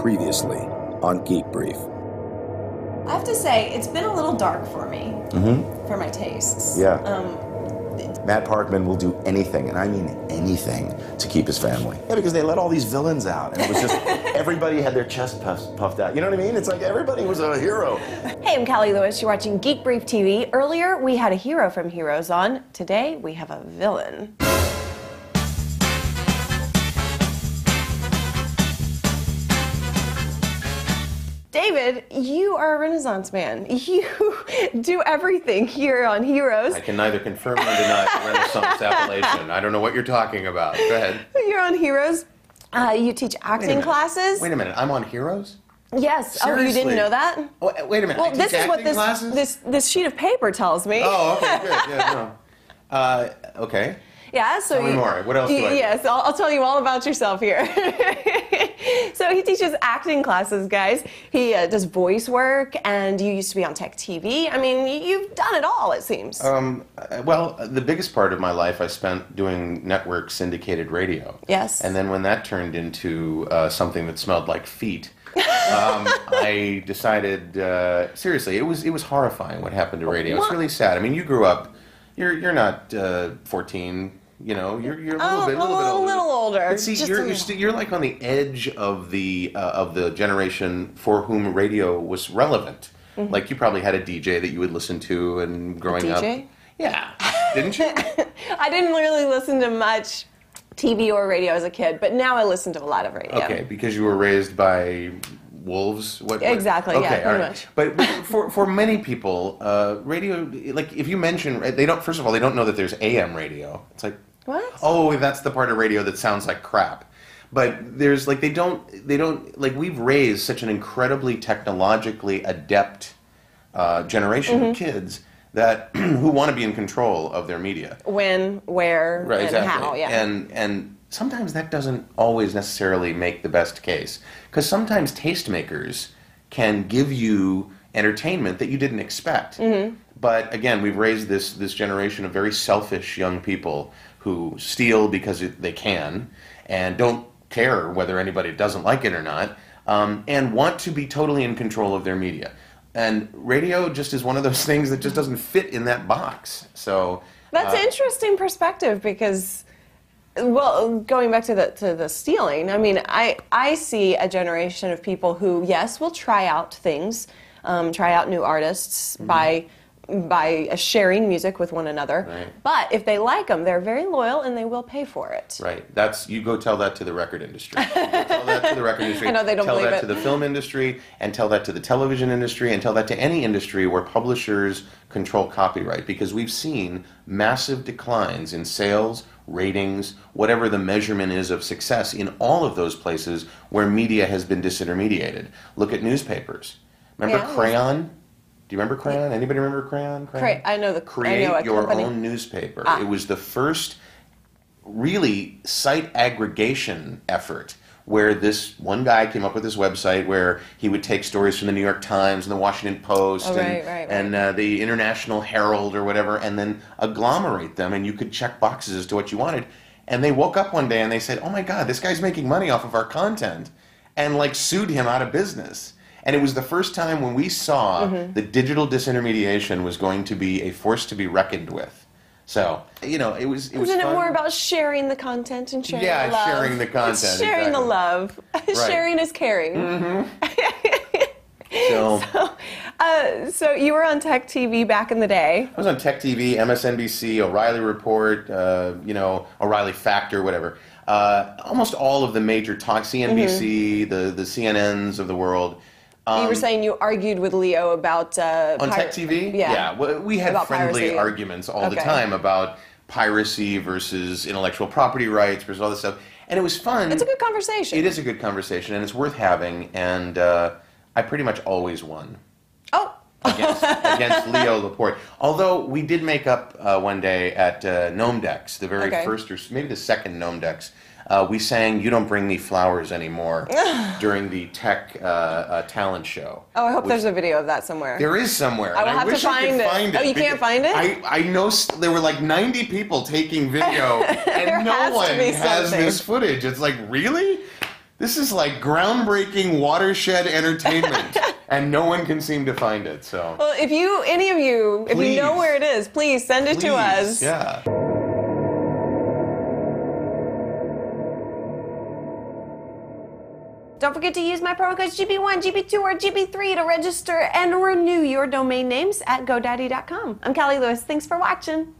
Previously on Geek Brief. I have to say, it's been a little dark for me, for my tastes. Yeah. Matt Parkman will do anything, and I mean anything, to keep his family. Yeah, because they let all these villains out, and it was just, everybody had their chest puffed out. You know what I mean? It's like everybody was a hero. Hey, I'm Callie Lewis. You're watching Geek Brief TV. Earlier, we had a hero from Heroes on. Today, we have a villain. David, you are a Renaissance man. You do everything here on Heroes. I can neither confirm nor deny the Renaissance appellation. I don't know what you're talking about. Go ahead. You're on Heroes. You teach acting classes. Wait a minute. I'm on Heroes? Yes. Seriously? Oh, you didn't know that? Oh, wait a minute. Well, I this teach is what acting classes? this sheet of paper tells me. Oh, okay, good. Yeah, no. Okay. Yeah, so Tell me more. What else do I do? Yes, I'll tell you all about yourself here. So he teaches acting classes, guys. He does voice work, and you used to be on Tech TV. I mean, you've done it all, it seems. Well, the biggest part of my life I spent doing network syndicated radio. Yes. And then when that turned into something that smelled like feet, I decided, seriously, it was horrifying what happened to radio. It's really sad. I mean, you grew up, you're not 14. You know, you're a little older. But see, you're like on the edge of the generation for whom radio was relevant. Mm-hmm. Like you probably had a DJ that you would listen to, and growing up. Yeah, didn't you? I didn't really listen to much TV or radio as a kid, but now I listen to a lot of radio. Okay, because you were raised by wolves? Exactly, okay, yeah, pretty much. But for many people, radio, like if you mention, first of all, they don't know that there's AM radio. It's like, what? Oh, that's the part of radio that sounds like crap. But there's like, they don't, like we've raised such an incredibly technologically adept generation of kids that who want to be in control of their media. When, where, right, and exactly. how, yeah. And sometimes that doesn't always necessarily make the best case. Because sometimes tastemakers can give you entertainment that you didn't expect. Mm-hmm. But again, we've raised this generation of very selfish young people who steal because they can and don't care whether anybody doesn't like it or not, and want to be totally in control of their media. And radio just is one of those things that just doesn't fit in that box. So that's an interesting perspective because, well, going back to the stealing, I mean, I see a generation of people who, yes, will try out things, try out new artists by sharing music with one another. Right. But if they like them, they're very loyal and they will pay for it. Right. You go tell that to the record industry. You go tell that to the record industry. I know they don't believe it. Tell that to the film industry, and tell that to the television industry, and tell that to any industry where publishers control copyright. Because we've seen massive declines in sales, ratings, whatever the measurement is of success in all of those places where media has been disintermediated. Look at newspapers. Remember Crayon? Do you remember Crayon? Anybody remember Crayon? I know Create your own newspaper. It was the first really site aggregation effort where this one guy came up with this website where he would take stories from the New York Times and the Washington Post and the International Herald or whatever, and then agglomerate them, and you could check boxes as to what you wanted. And they woke up one day and they said, oh my God, this guy's making money off of our content, and like sued him out of business. And it was the first time when we saw that digital disintermediation was going to be a force to be reckoned with. So, you know, it was Isn't it more about sharing the content and sharing the love? Yeah, sharing the content. It's sharing the love. Right. Sharing is caring. Mm-hmm. So you were on Tech TV back in the day. I was on Tech TV, MSNBC, O'Reilly Report, O'Reilly Factor, whatever. Almost all of the major talk, CNBC, the CNNs of the world. You were saying you argued with Leo about on Tech TV? Yeah. Well, we had friendly arguments all the time about piracy versus intellectual property rights versus all this stuff. And it was fun. It's a good conversation. It is a good conversation, and it's worth having. And I pretty much always won. Oh. against Leo Laporte. Although we did make up one day at Gnome Decks, the very first or maybe the second Gnome Decks. We sang "You Don't Bring Me Flowers Anymore" during the tech talent show. Oh, I hope there's a video of that somewhere. There is somewhere. I will have to find it. Oh, you can't find it? I know there were like 90 people taking video, and no one has this footage. It's like, really? This is like groundbreaking watershed entertainment, and no one can seem to find it. So, well, if you, any of you, if you know Please. where it is, please send it to us. Yeah. Don't forget to use my promo codes GB1, GB2, or GB3 to register and renew your domain names at GoDaddy.com. I'm Callie Lewis. Thanks for watching.